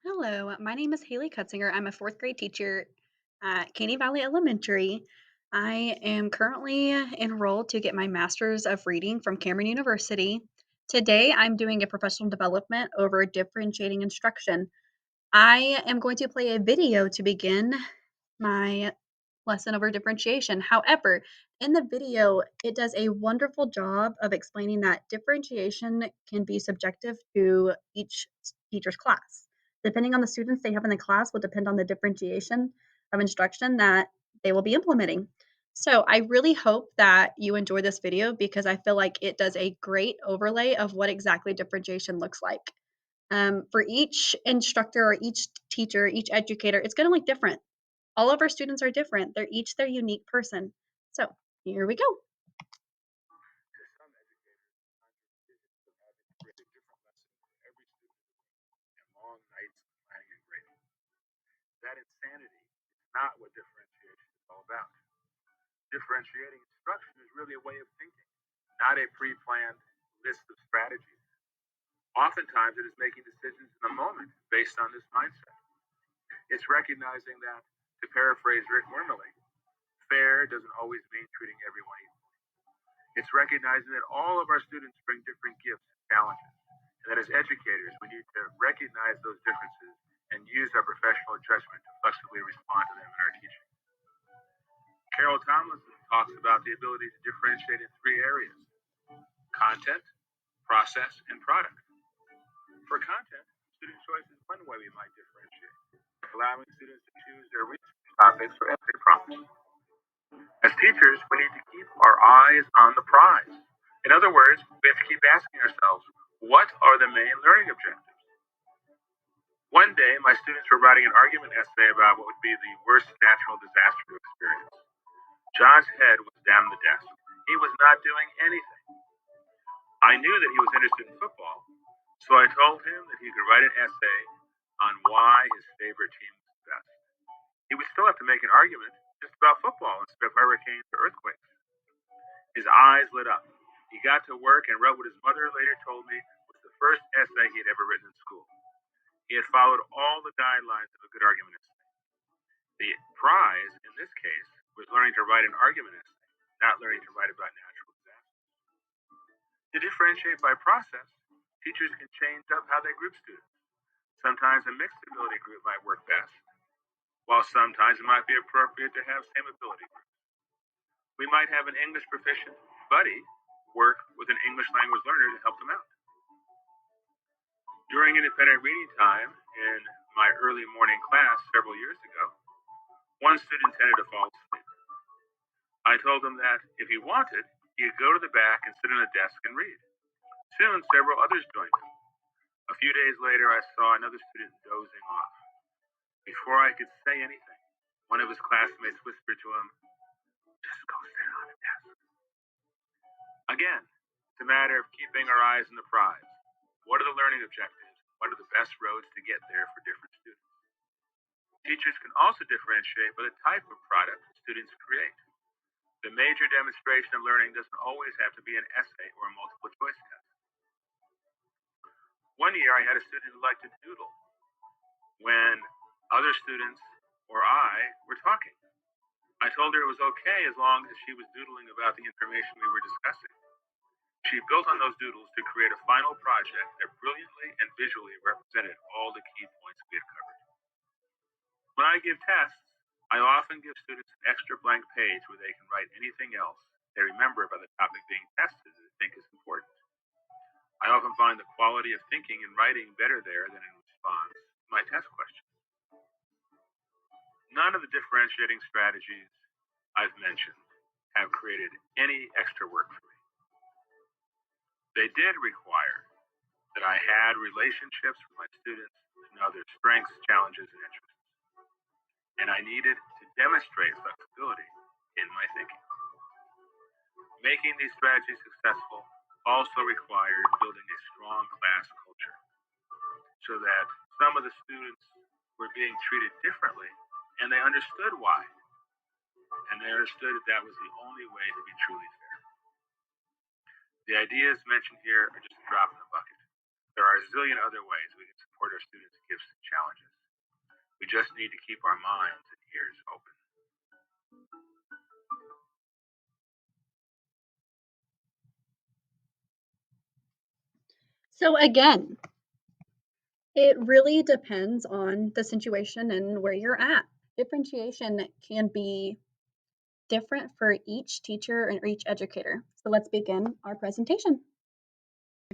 Hello, my name is Haley Cutzinger. I'm a fourth grade teacher at Caney Valley Elementary. I am currently enrolled to get my master's of reading from Cameron University. Today, I'm doing a professional development over differentiating instruction. I am going to play a video to begin my lesson over differentiation. However, in the video, it does a wonderful job of explaining that differentiation can be subjective to each teacher's class. Depending on the students they have in the class will depend on the differentiation of instruction that they will be implementing. So I really hope that you enjoy this video because I feel like it does a great overlay of what exactly differentiation looks like. For each instructor or each teacher, each educator, it's going to look different. All of our students are different. They're each their unique person. So here we go. To some educators, the decisions of having to create a different lesson for every student and long nights of planning and grading. That insanity is not what differentiation is all about. Differentiating instruction is really a way of thinking, not a pre planned list of strategies. Oftentimes, it is making decisions in the moment based on this mindset. It's recognizing that, to paraphrase Rick Wormley, fair doesn't always mean treating everyone equally. It's recognizing that all of our students bring different gifts and challenges, and that as educators, we need to recognize those differences and use our professional judgment to flexibly respond to them in our teaching. Carol Tomlinson talks about the ability to differentiate in three areas: content, process, and product. For content, student choice is one way we might differentiate, allowing students to choose their research topics or essay prompts. As teachers, we need to keep our eyes on the prize. In other words, we have to keep asking ourselves, what are the main learning objectives? One day, my students were writing an argument essay about what would be the worst natural disaster to experience. John's head was down the desk. He was not doing anything. I knew that he was interested in football, so I told him that he could write an essay on why his favorite team was the best. He would still have to make an argument just about football instead of hurricanes or earthquakes. His eyes lit up. He got to work and wrote what his mother later told me was the first essay he had ever written in school. He had followed all the guidelines of a good argument essay. The prize, in this case, was learning to write an argument essay, not learning to write about natural disasters. To differentiate by process, teachers can change up how they group students. Sometimes a mixed ability group might work best, while sometimes it might be appropriate to have same ability groups. We might have an English proficient buddy work with an English language learner to help them out. During independent reading time in my early morning class several years ago, one student tended to fall asleep. I told him that if he wanted, he could go to the back and sit on a desk and read. Soon, several others joined him. A few days later, I saw another student dozing off. Before I could say anything, one of his classmates whispered to him, "Just go sit on a desk." Again, it's a matter of keeping our eyes on the prize. What are the learning objectives? What are the best roads to get there for different students? Teachers can also differentiate by the type of product students create. The major demonstration of learning doesn't always have to be an essay or a multiple choice test. One year I had a student who liked to doodle when other students or I were talking. I told her it was okay as long as she was doodling about the information we were discussing. She built on those doodles to create a final project that brilliantly and visually represented all the key points we had covered. When I give tests, I often give students an extra blank page where they can write anything else they remember about the topic being tested that they think is important. I often find the quality of thinking and writing better there than in response to my test questions. None of the differentiating strategies I've mentioned have created any extra work for me. They did require that I had relationships with my students to know their strengths, challenges, and interests. And I needed to demonstrate flexibility in my thinking. Making these strategies successful also required building a strong class culture so that some of the students were being treated differently and they understood why. And they understood that that was the only way to be truly fair. The ideas mentioned here are just a drop in the bucket. There are a zillion other ways we can support our students' gifts and challenges. We just need to keep our minds and ears open. So, again, it really depends on the situation and where you're at. Differentiation can be different for each teacher and each educator. So, let's begin our presentation.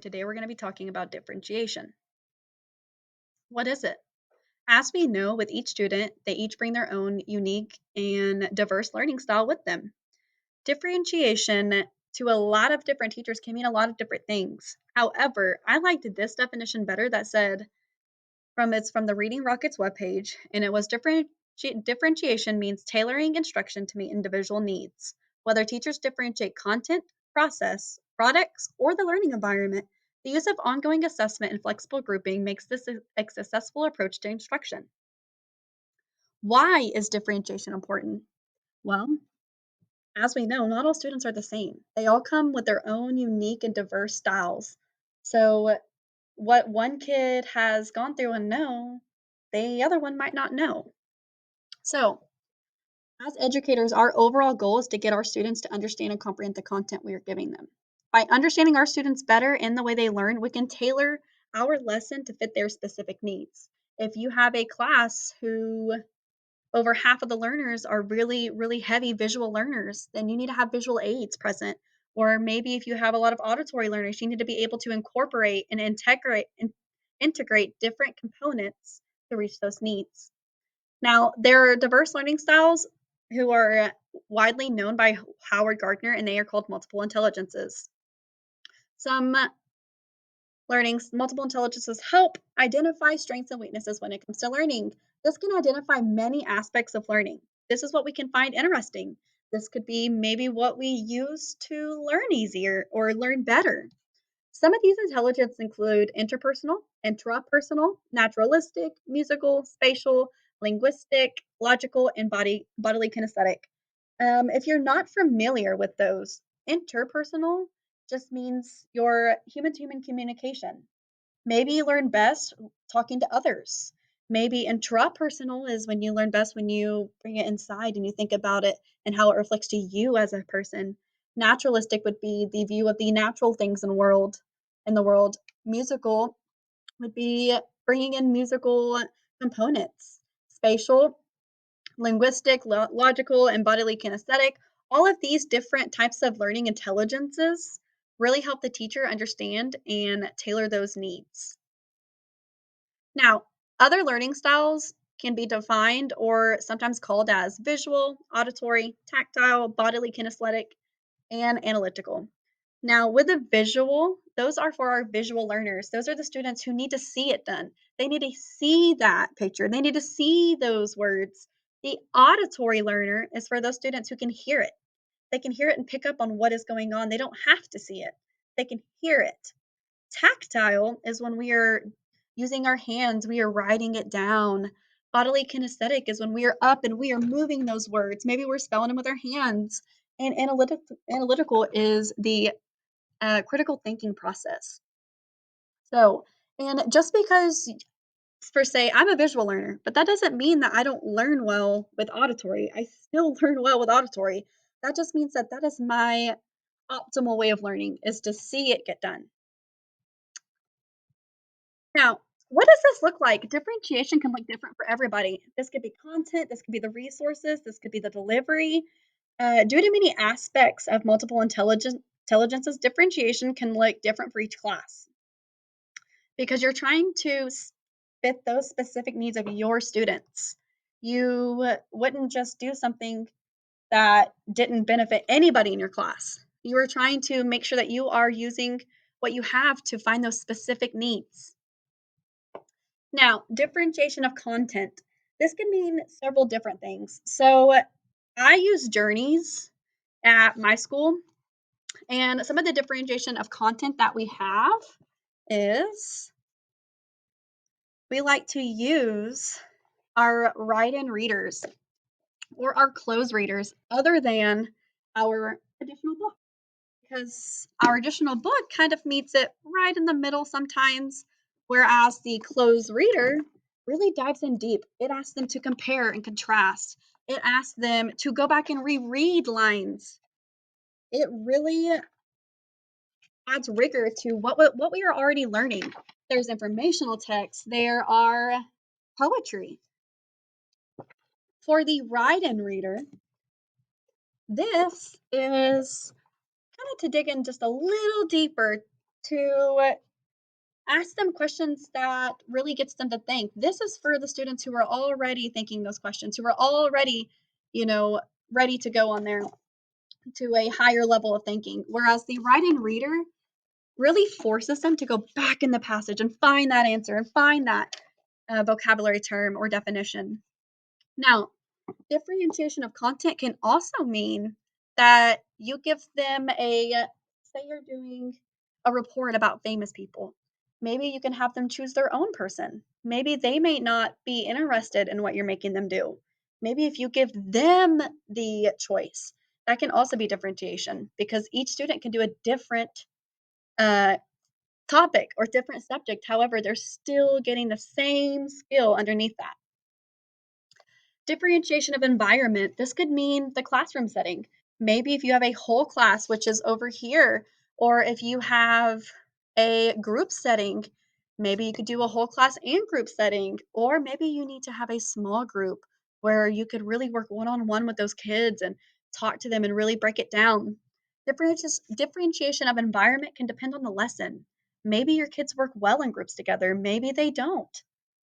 Today, we're going to be talking about differentiation. What is it? As we know, with each student, they each bring their own unique and diverse learning style with them. Differentiation to a lot of different teachers can mean a lot of different things. However, I liked this definition better that said from the Reading Rockets webpage, and it was differentiation means tailoring instruction to meet individual needs. Whether teachers differentiate content, process, products, or the learning environment, the use of ongoing assessment and flexible grouping makes this a successful approach to instruction. Why is differentiation important? Well, as we know, not all students are the same. They all come with their own unique and diverse styles. So, what one kid has gone through and know, the other one might not know. So, as educators, our overall goal is to get our students to understand and comprehend the content we are giving them. By understanding our students better in the way they learn, we can tailor our lesson to fit their specific needs. If you have a class who over half of the learners are really, really heavy visual learners, then you need to have visual aids present. Or maybe if you have a lot of auditory learners, you need to be able to incorporate and integrate different components to reach those needs. Now, there are diverse learning styles who are widely known by Howard Gardner, and they are called multiple intelligences. Some multiple intelligences help identify strengths and weaknesses when it comes to learning. This can identify many aspects of learning. This is what we can find interesting. This could be maybe what we use to learn easier or learn better. Some of these intelligences include interpersonal, intrapersonal, naturalistic, musical, spatial, linguistic, logical, and bodily kinesthetic. If you're not familiar with those, interpersonal just means your human to human communication. Maybe you learn best talking to others. Maybe intrapersonal is when you learn best when you bring it inside and you think about it and how it reflects to you as a person. Naturalistic would be the view of the natural things in the world. Musical would be bringing in musical components. Spatial, linguistic, logical, and bodily kinesthetic. All of these different types of learning intelligences really help the teacher understand and tailor those needs. Now, other learning styles can be defined or sometimes called as visual, auditory, tactile, bodily kinesthetic, and analytical. Now, with the visual, those are for our visual learners. Those are the students who need to see it done. They need to see that picture, they need to see those words. The auditory learner is for those students who can hear it. They can hear it and pick up on what is going on. They don't have to see it, they can hear it. Tactile is when we are using our hands, we are writing it down. Bodily kinesthetic is when we are up and we are moving those words. Maybe we're spelling them with our hands. And analytical is the critical thinking process. So, and just because, for say, I'm a visual learner, but that doesn't mean that I don't learn well with auditory. I still learn well with auditory. That just means that that is my optimal way of learning is to see it get done. Now, what does this look like? Differentiation can look different for everybody. This could be content, this could be the resources, this could be the delivery. Due to many aspects of multiple intelligences, differentiation can look different for each class because you're trying to fit those specific needs of your students. You wouldn't just do something that didn't benefit anybody in your class. You are trying to make sure that you are using what you have to find those specific needs. Now, differentiation of content. This can mean several different things. So, I use journeys at my school, and some of the differentiation of content that we have is we like to use our write in readers or our close readers other than our additional book because our additional book kind of meets it right in the middle sometimes. Whereas the closed reader really dives in deep. It asks them to compare and contrast. It asks them to go back and reread lines. It really adds rigor to what we are already learning. There's informational text, there are poetry. For the write-in reader, this is kind of to dig in just a little deeper to ask them questions that really gets them to think. This is for the students who are already thinking those questions, who are already, you know, ready to go on there to a higher level of thinking. Whereas the write-in reader really forces them to go back in the passage and find that answer and find that vocabulary term or definition. Now, differentiation of content can also mean that you give them say you're doing a report about famous people. Maybe you can have them choose their own person. Maybe they may not be interested in what you're making them do. Maybe if you give them the choice, that can also be differentiation because each student can do a different uh, topic or different subject. However, they're still getting the same skill underneath that. Differentiation of environment. This could mean the classroom setting. Maybe if you have a whole class, which is over here, or if you have a group setting, maybe you could do a whole class and group setting, or maybe you need to have a small group where you could really work one on one with those kids and talk to them and really break it down. Differentiation of environment can depend on the lesson. Maybe your kids work well in groups together, maybe they don't.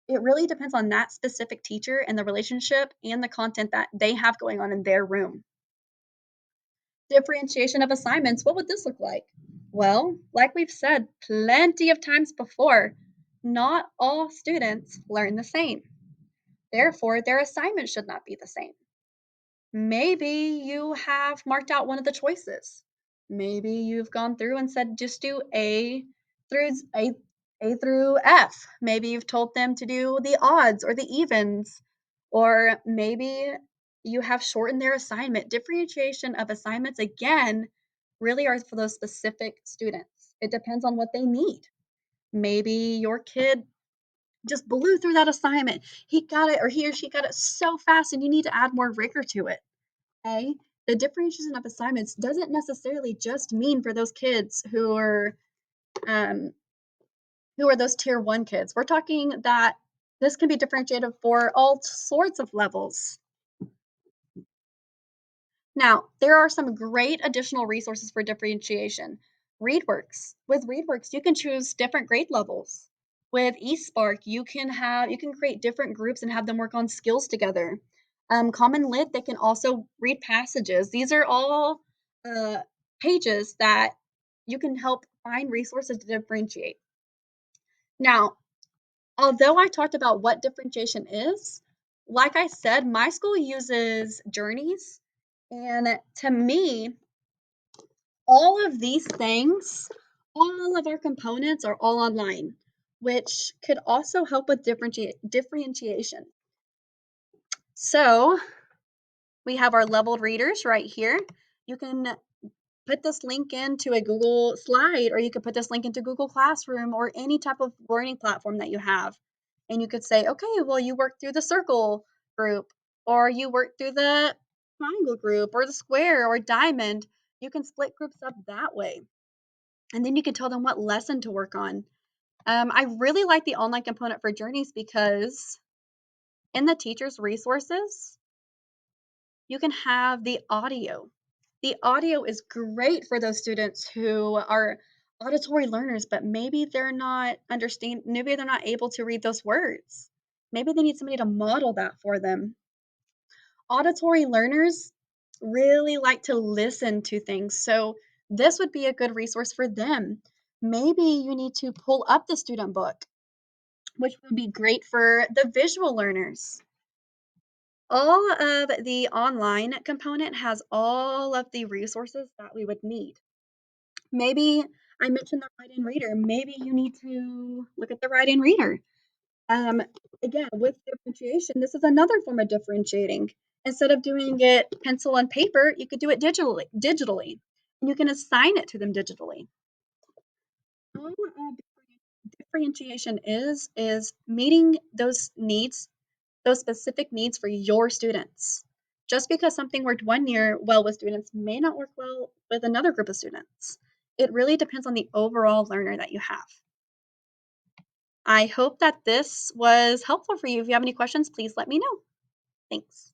It really depends on that specific teacher and the relationship and the content that they have going on in their room. Differentiation of assignments, what would this look like? Well, like we've said plenty of times before, not all students learn the same. Therefore, their assignment should not be the same. Maybe you have marked out one of the choices. Maybe you've gone through and said just do through A, A through F. Maybe you've told them to do the odds or the evens. Or maybe you have shortened their assignment. Differentiation of assignments, again, really are for those specific students. It depends on what they need. Maybe your kid just blew through that assignment. He got it or he or she got it so fast, and you need to add more rigor to it. Okay? The differentiation of assignments doesn't necessarily just mean for those kids um, who are those tier one kids. We're talking that this can be differentiated for all sorts of levels. Now, there are some great additional resources for differentiation. ReadWorks. With ReadWorks, you can choose different grade levels. With eSpark, you can create different groups and have them work on skills together. Common Lit, they can also read passages. These are all uh, pages that you can help find resources to differentiate. Now, although I talked about what differentiation is, like I said, my school uses journeys. And to me, all of these things, all of our components are all online, which could also help with differentiation. So we have our leveled readers right here. You can put this link into a Google slide, or you could put this link into Google Classroom or any type of learning platform that you have. And you could say, okay, well, you work through the circle group, or you work through the triangle group, or the square, or diamond. You can split groups up that way. And then you can tell them what lesson to work on. I really like the online component for journeys because in the teacher's resources, you can have the audio. The audio is great for those students who are auditory learners, but maybe they're not able to read those words. Maybe they need somebody to model that for them. Auditory learners really like to listen to things, so this would be a good resource for them. Maybe you need to pull up the student book, which would be great for the visual learners. All of the online component has all of the resources that we would need. Maybe I mentioned the write-in reader. Maybe you need to look at the write-in reader. Um, Again, with differentiation, this is another form of differentiating. Instead of doing it pencil and paper, you could do it digitally. And you can assign it to them digitally. All of differentiation is meeting those needs, those specific needs for your students. Just because something worked one year well with students may not work well with another group of students. It really depends on the overall learner that you have. I hope that this was helpful for you. If you have any questions, please let me know. Thanks.